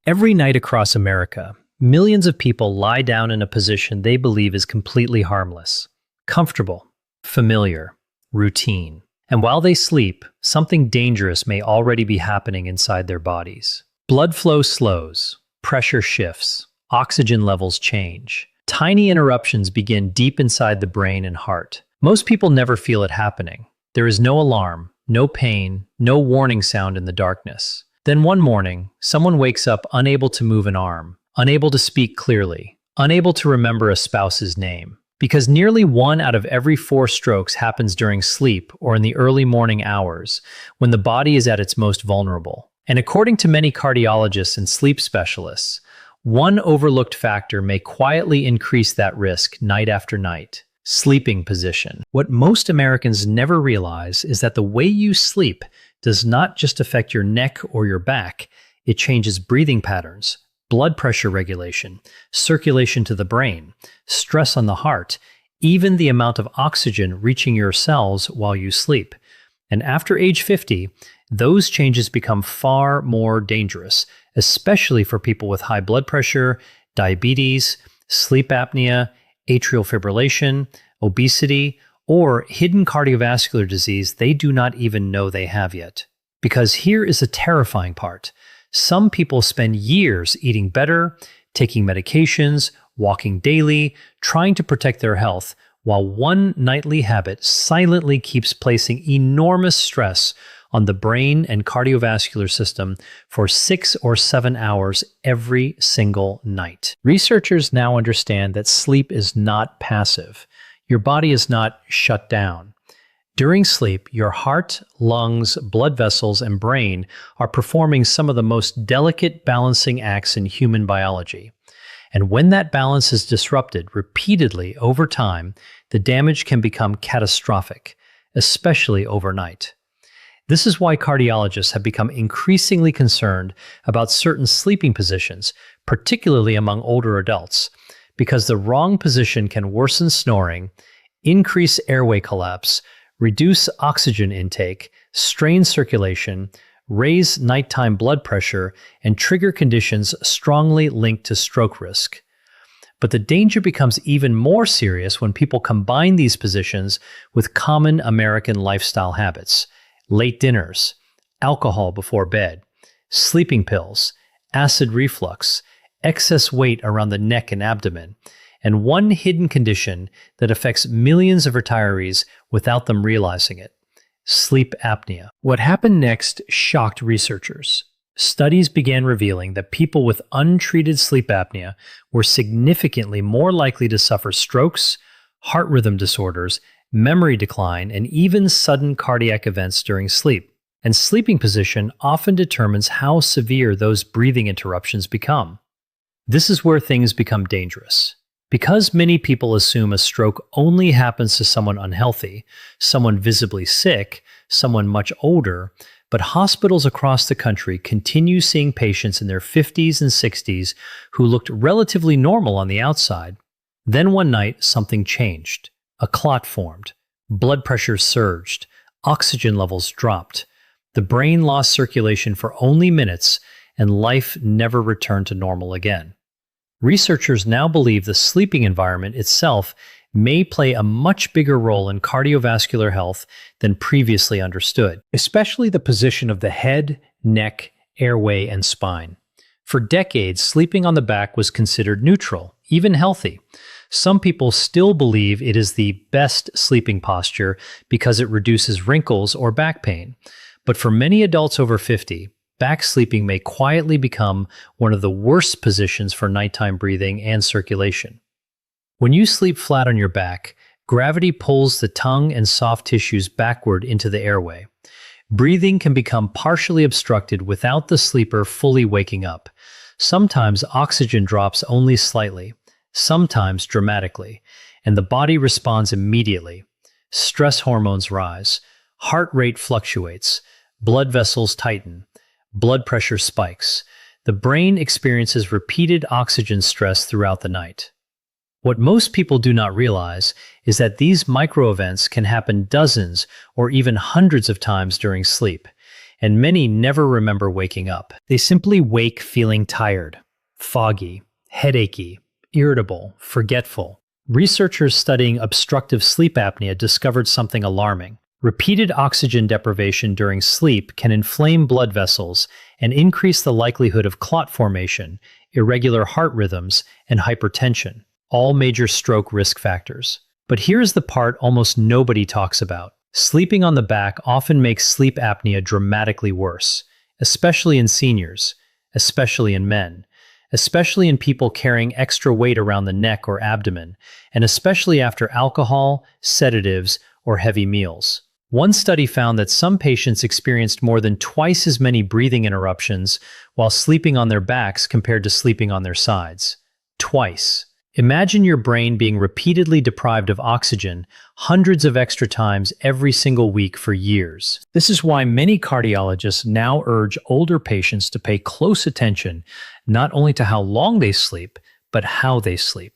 Every night across America, millions of people lie down in a position they believe is completely harmless, comfortable, familiar, routine. And while they sleep, something dangerous may already be happening inside their bodies. Blood flow slows, pressure shifts, oxygen levels change. Tiny interruptions begin deep inside the brain and heart. Most people never feel it happening. There is no alarm, no pain, no warning sound in the darkness. Then one morning, someone wakes up unable to move an arm, unable to speak clearly, unable to remember a spouse's name. Because nearly 1 out of every 4 strokes happens during sleep or in the early morning hours, when the body is at its most vulnerable. And according to many cardiologists and sleep specialists, one overlooked factor may quietly increase that risk night after night: sleeping position. What most Americans never realize is that the way you sleep does not just affect your neck or your back, it changes breathing patterns, blood pressure regulation, circulation to the brain, stress on the heart, even the amount of oxygen reaching your cells while you sleep. And after age 50, those changes become far more dangerous, especially for people with high blood pressure, diabetes, sleep apnea, atrial fibrillation, obesity, or hidden cardiovascular disease they do not even know they have yet. Because here is the terrifying part. Some people spend years eating better, taking medications, walking daily, trying to protect their health, while one nightly habit silently keeps placing enormous stress on the brain and cardiovascular system for 6 or 7 hours every single night. Researchers now understand that sleep is not passive. Your body is not shut down. During sleep, your heart, lungs, blood vessels, and brain are performing some of the most delicate balancing acts in human biology. And when that balance is disrupted repeatedly over time, the damage can become catastrophic, especially overnight. This is why cardiologists have become increasingly concerned about certain sleeping positions, particularly among older adults, because the wrong position can worsen snoring, increase airway collapse, reduce oxygen intake, strain circulation, raise nighttime blood pressure, and trigger conditions strongly linked to stroke risk. But the danger becomes even more serious when people combine these positions with common American lifestyle habits: late dinners, alcohol before bed, sleeping pills, acid reflux, excess weight around the neck and abdomen, and one hidden condition that affects millions of retirees without them realizing it: sleep apnea. What happened next shocked researchers. Studies began revealing that people with untreated sleep apnea were significantly more likely to suffer strokes, heart rhythm disorders, memory decline, and even sudden cardiac events during sleep. And sleeping position often determines how severe those breathing interruptions become. This is where things become dangerous. Because many people assume a stroke only happens to someone unhealthy, someone visibly sick, someone much older, but hospitals across the country continue seeing patients in their 50s and 60s who looked relatively normal on the outside. Then one night, something changed. A clot formed, blood pressure surged, oxygen levels dropped, the brain lost circulation for only minutes, and life never returned to normal again. Researchers now believe the sleeping environment itself may play a much bigger role in cardiovascular health than previously understood, especially the position of the head, neck, airway, and spine. For decades, sleeping on the back was considered neutral, even healthy. Some people still believe it is the best sleeping posture because it reduces wrinkles or back pain. But for many adults over 50, back sleeping may quietly become one of the worst positions for nighttime breathing and circulation. When you sleep flat on your back, gravity pulls the tongue and soft tissues backward into the airway. Breathing can become partially obstructed without the sleeper fully waking up. Sometimes oxygen drops only slightly, sometimes dramatically, and the body responds immediately. Stress hormones rise, heart rate fluctuates, blood vessels tighten, blood pressure spikes. The brain experiences repeated oxygen stress throughout the night. What most people do not realize is that these micro-events can happen dozens or even hundreds of times during sleep. and many never remember waking up. They simply wake feeling tired, foggy, headachy, irritable, forgetful. Researchers studying obstructive sleep apnea discovered something alarming. Repeated oxygen deprivation during sleep can inflame blood vessels and increase the likelihood of clot formation, irregular heart rhythms, and hypertension, all major stroke risk factors. But here's the part almost nobody talks about. Sleeping on the back often makes sleep apnea dramatically worse, especially in seniors, especially in men, especially in people carrying extra weight around the neck or abdomen, and especially after alcohol, sedatives, or heavy meals. One study found that some patients experienced more than twice as many breathing interruptions while sleeping on their backs compared to sleeping on their sides. Twice. Imagine your brain being repeatedly deprived of oxygen hundreds of extra times every single week for years. This is why many cardiologists now urge older patients to pay close attention not only to how long they sleep, but how they sleep.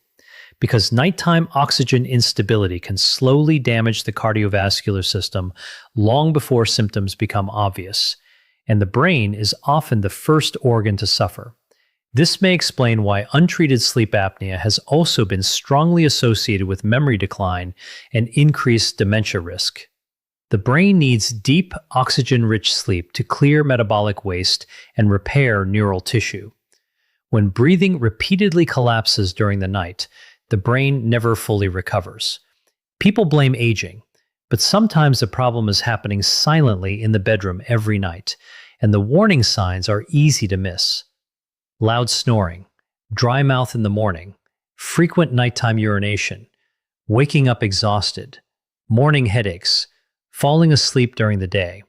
Because nighttime oxygen instability can slowly damage the cardiovascular system long before symptoms become obvious, and the brain is often the first organ to suffer. This may explain why untreated sleep apnea has also been strongly associated with memory decline and increased dementia risk. The brain needs deep, oxygen-rich sleep to clear metabolic waste and repair neural tissue. When breathing repeatedly collapses during the night, the brain never fully recovers. People blame aging, but sometimes the problem is happening silently in the bedroom every night, and the warning signs are easy to miss. Loud snoring, dry mouth in the morning, frequent nighttime urination, waking up exhausted, morning headaches, falling asleep during the day,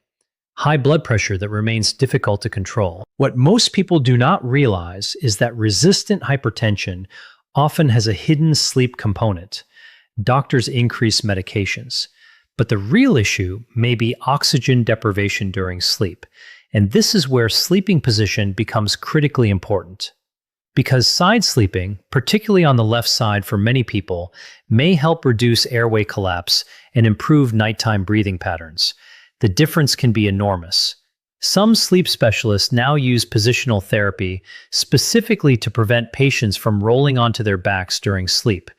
high blood pressure that remains difficult to control. What most people do not realize is that resistant hypertension often has a hidden sleep component. Doctors increase medications. But the real issue may be oxygen deprivation during sleep. And this is where sleeping position becomes critically important. Because side sleeping, particularly on the left side for many people, may help reduce airway collapse and improve nighttime breathing patterns. The difference can be enormous. Some sleep specialists now use positional therapy specifically to prevent patients from rolling onto their backs during sleep.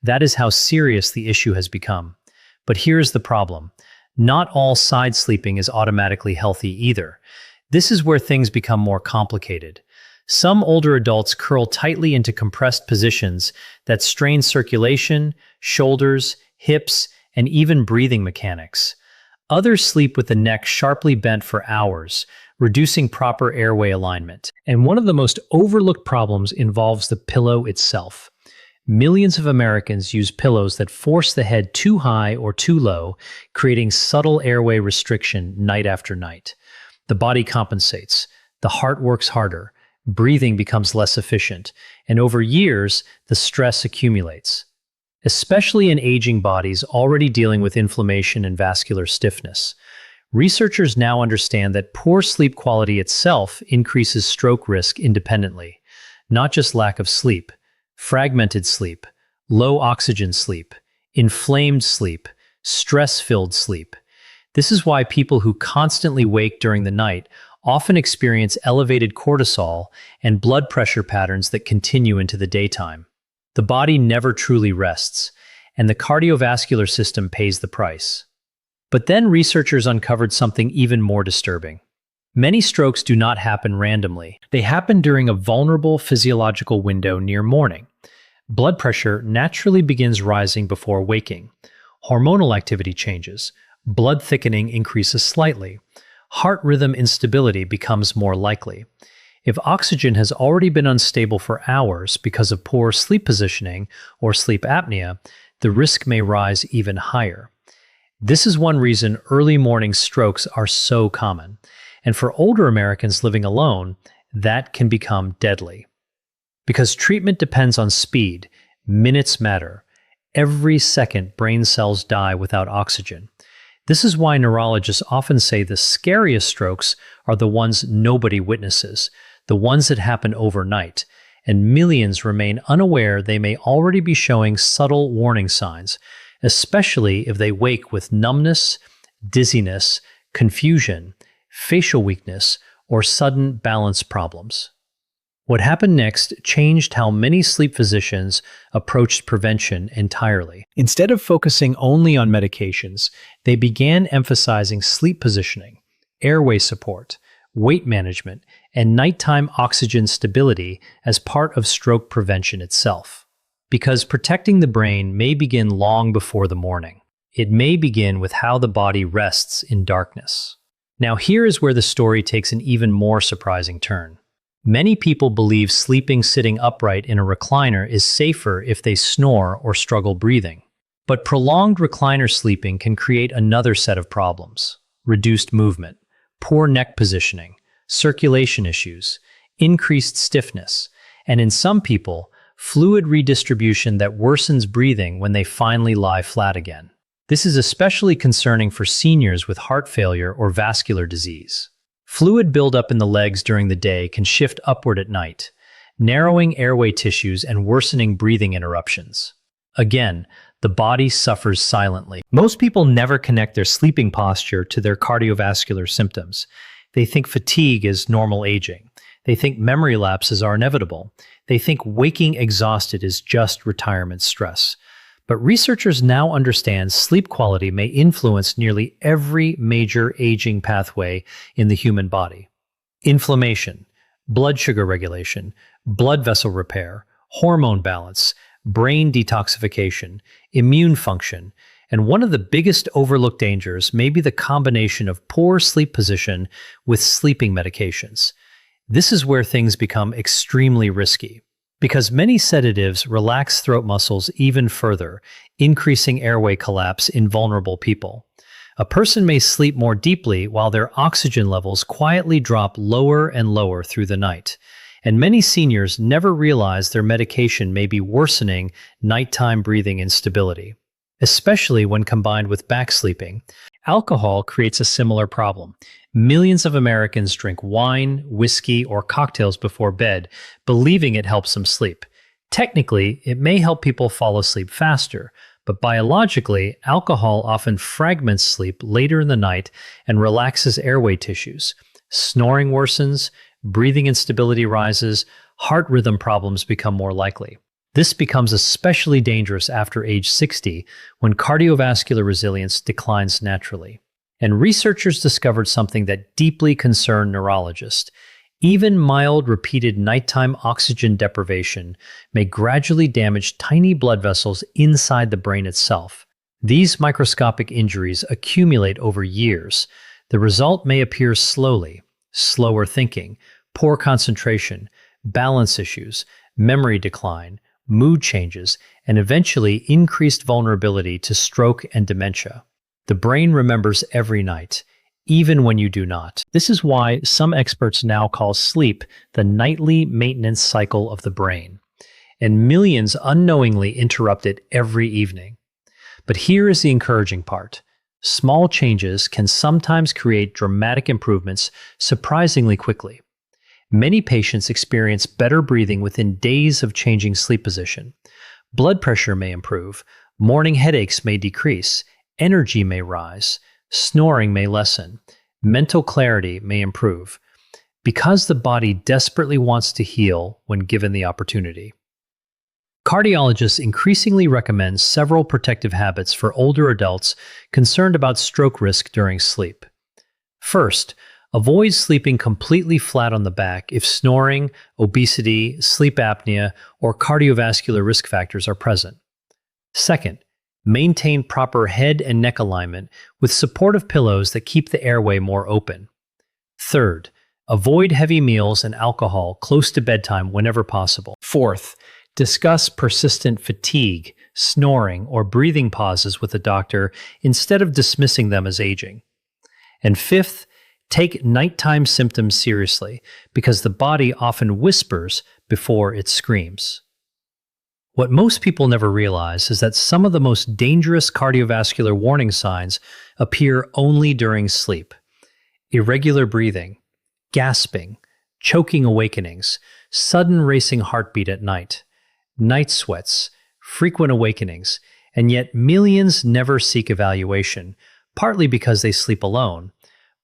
That is how serious the issue has become. But here's the problem. Not all side sleeping is automatically healthy either. This is where things become more complicated. Some older adults curl tightly into compressed positions that strain circulation, shoulders, hips, and even breathing mechanics. Others sleep with the neck sharply bent for hours, reducing proper airway alignment. And one of the most overlooked problems involves the pillow itself. Millions of Americans use pillows that force the head too high or too low, creating subtle airway restriction night after night. The body compensates, the heart works harder, breathing becomes less efficient, and over years, the stress accumulates. Especially in aging bodies already dealing with inflammation and vascular stiffness. Researchers now understand that poor sleep quality itself increases stroke risk independently, not just lack of sleep. Fragmented sleep, low oxygen sleep, inflamed sleep, stress-filled sleep. This is why people who constantly wake during the night often experience elevated cortisol and blood pressure patterns that continue into the daytime. The body never truly rests, and the cardiovascular system pays the price. But then researchers uncovered something even more disturbing. Many strokes do not happen randomly. They happen during a vulnerable physiological window near morning. Blood pressure naturally begins rising before waking. Hormonal activity changes. Blood thickening increases slightly. Heart rhythm instability becomes more likely. If oxygen has already been unstable for hours because of poor sleep positioning or sleep apnea, the risk may rise even higher. This is one reason early morning strokes are so common. And for older Americans living alone, that can become deadly. Because treatment depends on speed, minutes matter. Every second, brain cells die without oxygen. This is why neurologists often say the scariest strokes are the ones nobody witnesses, the ones that happen overnight, and millions remain unaware they may already be showing subtle warning signs, especially if they wake with numbness, dizziness, confusion, facial weakness, or sudden balance problems. What happened next changed how many sleep physicians approached prevention entirely. Instead of focusing only on medications, they began emphasizing sleep positioning, airway support, weight management, and nighttime oxygen stability as part of stroke prevention itself. Because protecting the brain may begin long before the morning. It may begin with how the body rests in darkness. Now here is where the story takes an even more surprising turn. Many people believe sleeping sitting upright in a recliner is safer if they snore or struggle breathing. But prolonged recliner sleeping can create another set of problems: reduced movement, poor neck positioning, circulation issues, increased stiffness, and in some people, fluid redistribution that worsens breathing when they finally lie flat again. This is especially concerning for seniors with heart failure or vascular disease. Fluid buildup in the legs during the day can shift upward at night, narrowing airway tissues and worsening breathing interruptions. Again, the body suffers silently. Most people never connect their sleeping posture to their cardiovascular symptoms. They think fatigue is normal aging. They think memory lapses are inevitable. They think waking exhausted is just retirement stress. But researchers now understand sleep quality may influence nearly every major aging pathway in the human body. Inflammation, blood sugar regulation, blood vessel repair, hormone balance, brain detoxification, immune function, and one of the biggest overlooked dangers may be the combination of poor sleep position with sleeping medications. This is where things become extremely risky, because many sedatives relax throat muscles even further, increasing airway collapse in vulnerable people. A person may sleep more deeply while their oxygen levels quietly drop lower and lower through the night. And many seniors never realize their medication may be worsening nighttime breathing instability, especially when combined with back sleeping. Alcohol creates a similar problem. Millions of Americans drink wine, whiskey, or cocktails before bed, believing it helps them sleep. Technically, it may help people fall asleep faster, but biologically, alcohol often fragments sleep later in the night and relaxes airway tissues. Snoring worsens, breathing instability rises, heart rhythm problems become more likely. This becomes especially dangerous after age 60, when cardiovascular resilience declines naturally. And researchers discovered something that deeply concerned neurologists. Even mild, repeated nighttime oxygen deprivation may gradually damage tiny blood vessels inside the brain itself. These microscopic injuries accumulate over years. The result may appear slowly: slower thinking, poor concentration, balance issues, memory decline, mood changes, and eventually increased vulnerability to stroke and dementia. The brain remembers every night, even when you do not. This is why some experts now call sleep the nightly maintenance cycle of the brain, and millions unknowingly interrupt it every evening. But here is the encouraging part. Small changes can sometimes create dramatic improvements surprisingly quickly. Many patients experience better breathing within days of changing sleep position. Blood pressure may improve, morning headaches may decrease, energy may rise, snoring may lessen, mental clarity may improve, because the body desperately wants to heal when given the opportunity. Cardiologists increasingly recommend several protective habits for older adults concerned about stroke risk during sleep. First, avoid sleeping completely flat on the back if snoring, obesity, sleep apnea, or cardiovascular risk factors are present. Second, maintain proper head and neck alignment with supportive pillows that keep the airway more open. Third, avoid heavy meals and alcohol close to bedtime whenever possible. Fourth, discuss persistent fatigue, snoring, or breathing pauses with a doctor instead of dismissing them as aging. And fifth, take nighttime symptoms seriously, because the body often whispers before it screams. What most people never realize is that some of the most dangerous cardiovascular warning signs appear only during sleep. Irregular breathing, gasping, choking awakenings, sudden racing heartbeat at night, night sweats, frequent awakenings, and yet millions never seek evaluation, partly because they sleep alone,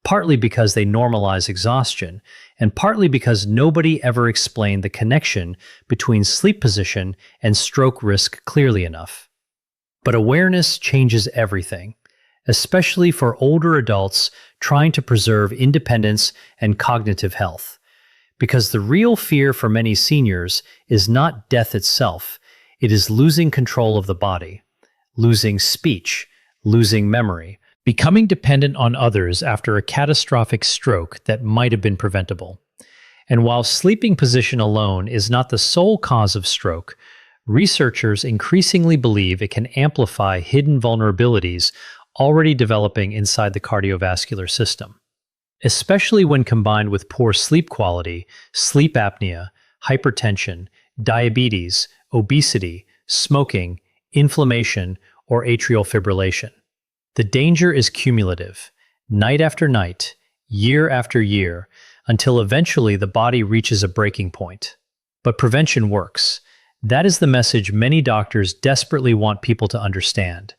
partly because they normalize exhaustion, and partly because nobody ever explained the connection between sleep position and stroke risk clearly enough. But awareness changes everything, especially for older adults trying to preserve independence and cognitive health. Because the real fear for many seniors is not death itself, it is losing control of the body, losing speech, losing memory, becoming dependent on others after a catastrophic stroke that might have been preventable. And while sleeping position alone is not the sole cause of stroke, researchers increasingly believe it can amplify hidden vulnerabilities already developing inside the cardiovascular system. Especially when combined with poor sleep quality, sleep apnea, hypertension, diabetes, obesity, smoking, inflammation, or atrial fibrillation. The danger is cumulative, night after night, year after year, until eventually the body reaches a breaking point. But prevention works. That is the message many doctors desperately want people to understand.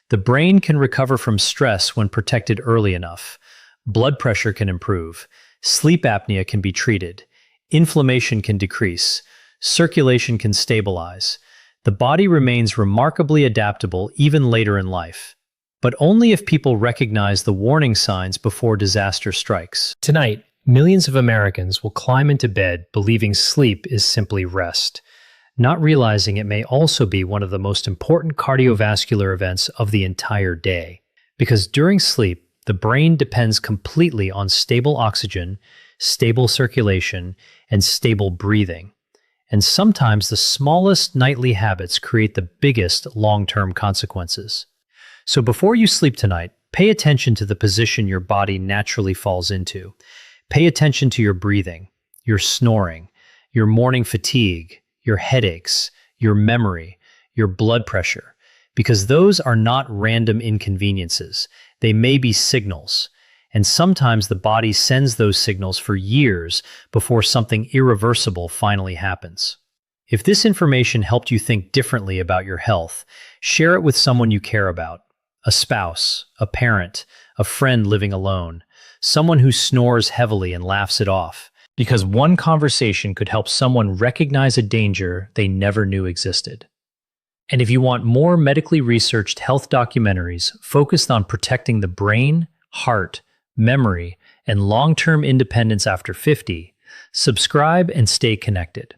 The brain can recover from stress when protected early enough. Blood pressure can improve. Sleep apnea can be treated. Inflammation can decrease. Circulation can stabilize. The body remains remarkably adaptable even later in life. But only if people recognize the warning signs before disaster strikes. Tonight, millions of Americans will climb into bed believing sleep is simply rest, not realizing it may also be one of the most important cardiovascular events of the entire day. Because during sleep, the brain depends completely on stable oxygen, stable circulation, and stable breathing. And sometimes the smallest nightly habits create the biggest long-term consequences. So before you sleep tonight, pay attention to the position your body naturally falls into. Pay attention to your breathing, your snoring, your morning fatigue, your headaches, your memory, your blood pressure, because those are not random inconveniences. They may be signals, and sometimes the body sends those signals for years before something irreversible finally happens. If this information helped you think differently about your health, share it with someone you care about, a spouse, a parent, a friend living alone, someone who snores heavily and laughs it off, because one conversation could help someone recognize a danger they never knew existed. And if you want more medically researched health documentaries focused on protecting the brain, heart, memory, and long-term independence after 50, subscribe and stay connected.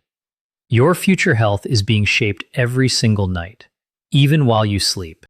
Your future health is being shaped every single night, even while you sleep.